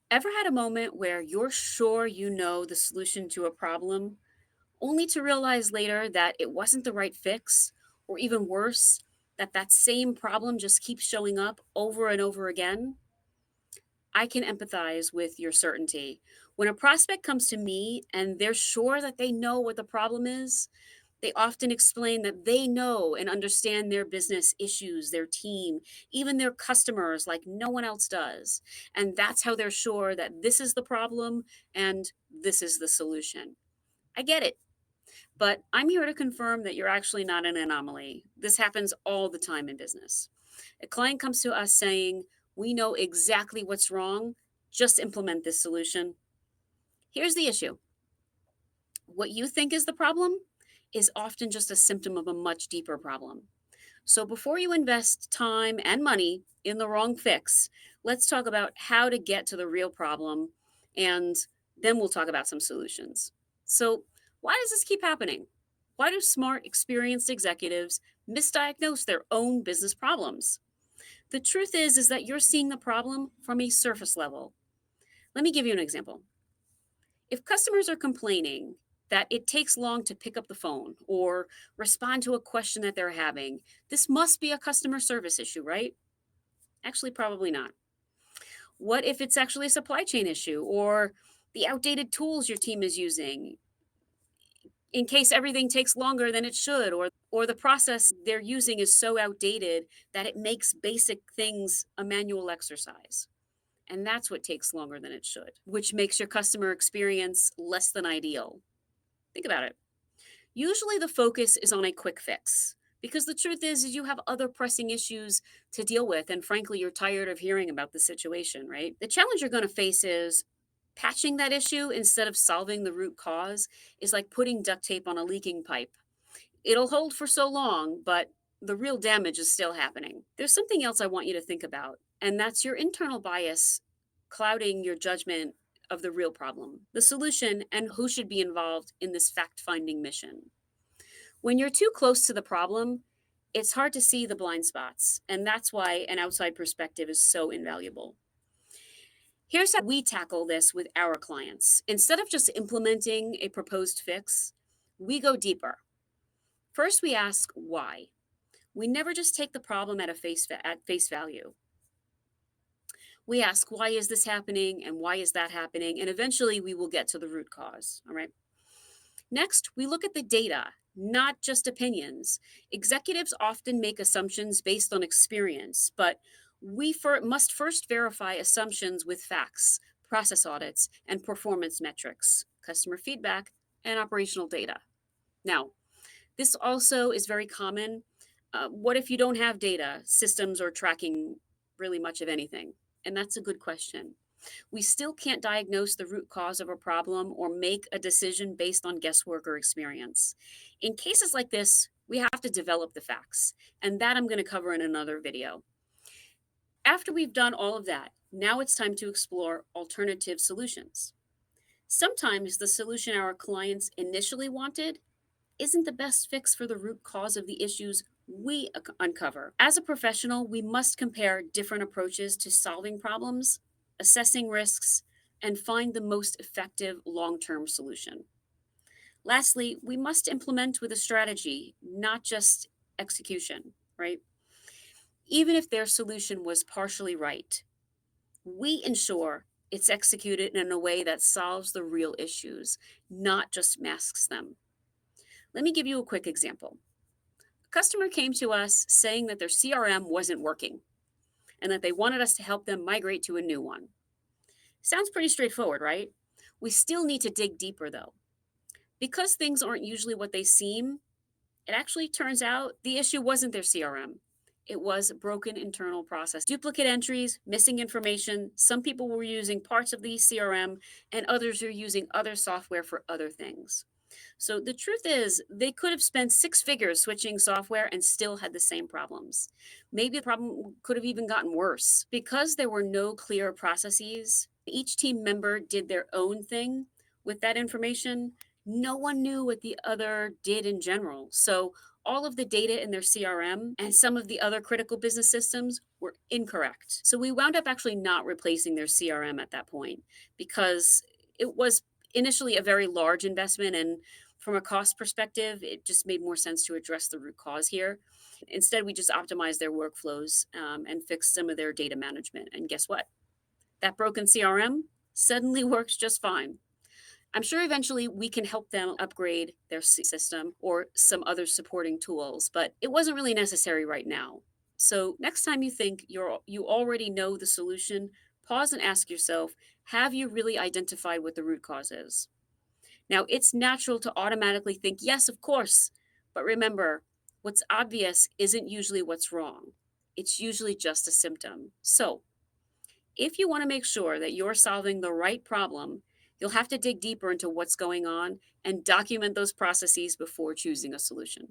Ever had a moment where you're sure you know the solution to a problem, only to realize later that it wasn't the right fix, or even worse, that that same problem just keeps showing up over and over again? I can empathize with your certainty. When a prospect comes to me and they're sure that they know what the problem is, they often explain that they know and understand their business issues, their team, even their customers like no one else does. And that's how they're sure that this is the problem and this is the solution. I get it, but I'm here to confirm that you're actually not an anomaly. This happens all the time in business. A client comes to us saying, "We know exactly what's wrong, just implement this solution." Here's the issue: what you think is the problem is often just a symptom of a much deeper problem. So before you invest time and money in the wrong fix, let's talk about how to get to the real problem, and then we'll talk about some solutions. So, why does this keep happening? Why do smart, experienced executives misdiagnose their own business problems? The truth is that you're seeing the problem from a surface level. Let me give you an example. If customers are complaining that it takes long to pick up the phone or respond to a question that they're having, this must be a customer service issue, right? Actually, probably not. What if it's actually a supply chain issue or the outdated tools your team is using in case everything takes longer than it should, or the process they're using is so outdated that it makes basic things a manual exercise. And that's what takes longer than it should, which makes your customer experience less than ideal. Think about it. Usually the focus is on a quick fix because the truth is you have other pressing issues to deal with, and frankly you're tired of hearing about the situation, right? The challenge you're going to face is patching that issue instead of solving the root cause is like putting duct tape on a leaking pipe. It'll hold for so long, but the real damage is still happening. There's something else I want you to think about, and that's your internal bias clouding your judgment of the real problem, the solution, and who should be involved in this fact finding mission. When you're too close to the problem, it's hard to see the blind spots, and that's why an outside perspective is so invaluable. Here's how we tackle this with our clients. Instead of just implementing a proposed fix, we go deeper. First, we ask why. We never just take the problem at face value. We ask, why is this happening and why is that happening? And eventually we will get to the root cause. All right. Next, we look at the data, not just opinions. Executives often make assumptions based on experience, but must first verify assumptions with facts, process audits, and performance metrics, customer feedback, and operational data. Now, this also is very common. What if you don't have data, systems, or tracking really much of anything? And that's a good question. We still can't diagnose the root cause of a problem or make a decision based on guesswork or experience. In cases like this, we have to develop the facts, and that I'm going to cover in another video. After we've done all of that, now it's time to explore alternative solutions. Sometimes the solution our clients initially wanted isn't the best fix for the root cause of the issues we uncover. As a professional, we must compare different approaches to solving problems, assessing risks, and find the most effective long term solution. Lastly, we must implement with a strategy, not just execution, right? Even if their solution was partially right, we ensure it's executed in a way that solves the real issues, not just masks them. Let me give you a quick example. A customer came to us saying that their CRM wasn't working and that they wanted us to help them migrate to a new one. Sounds pretty straightforward, right? We still need to dig deeper though. Because things aren't usually what they seem, it actually turns out the issue wasn't their CRM. It was a broken internal process. Duplicate entries, missing information. Some people were using parts of the CRM and others are using other software for other things. So the truth is, they could have spent six figures switching software and still had the same problems. Maybe the problem could have even gotten worse. Because there were no clear processes, each team member did their own thing with that information. No one knew what the other did in general. So all of the data in their CRM and some of the other critical business systems were incorrect. So we wound up actually not replacing their CRM at that point because it was initially a very large investment. And from a cost perspective, it just made more sense to address the root cause here. Instead, we just optimized their workflows and fixed some of their data management. And guess what? That broken CRM suddenly works just fine. I'm sure eventually we can help them upgrade their system or some other supporting tools, but it wasn't really necessary right now. So next time you think you already know the solution, pause and ask yourself, have you really identified what the root cause is? Now, it's natural to automatically think, yes, of course. But remember, what's obvious isn't usually what's wrong. It's usually just a symptom. So, if you want to make sure that you're solving the right problem, you'll have to dig deeper into what's going on and document those processes before choosing a solution.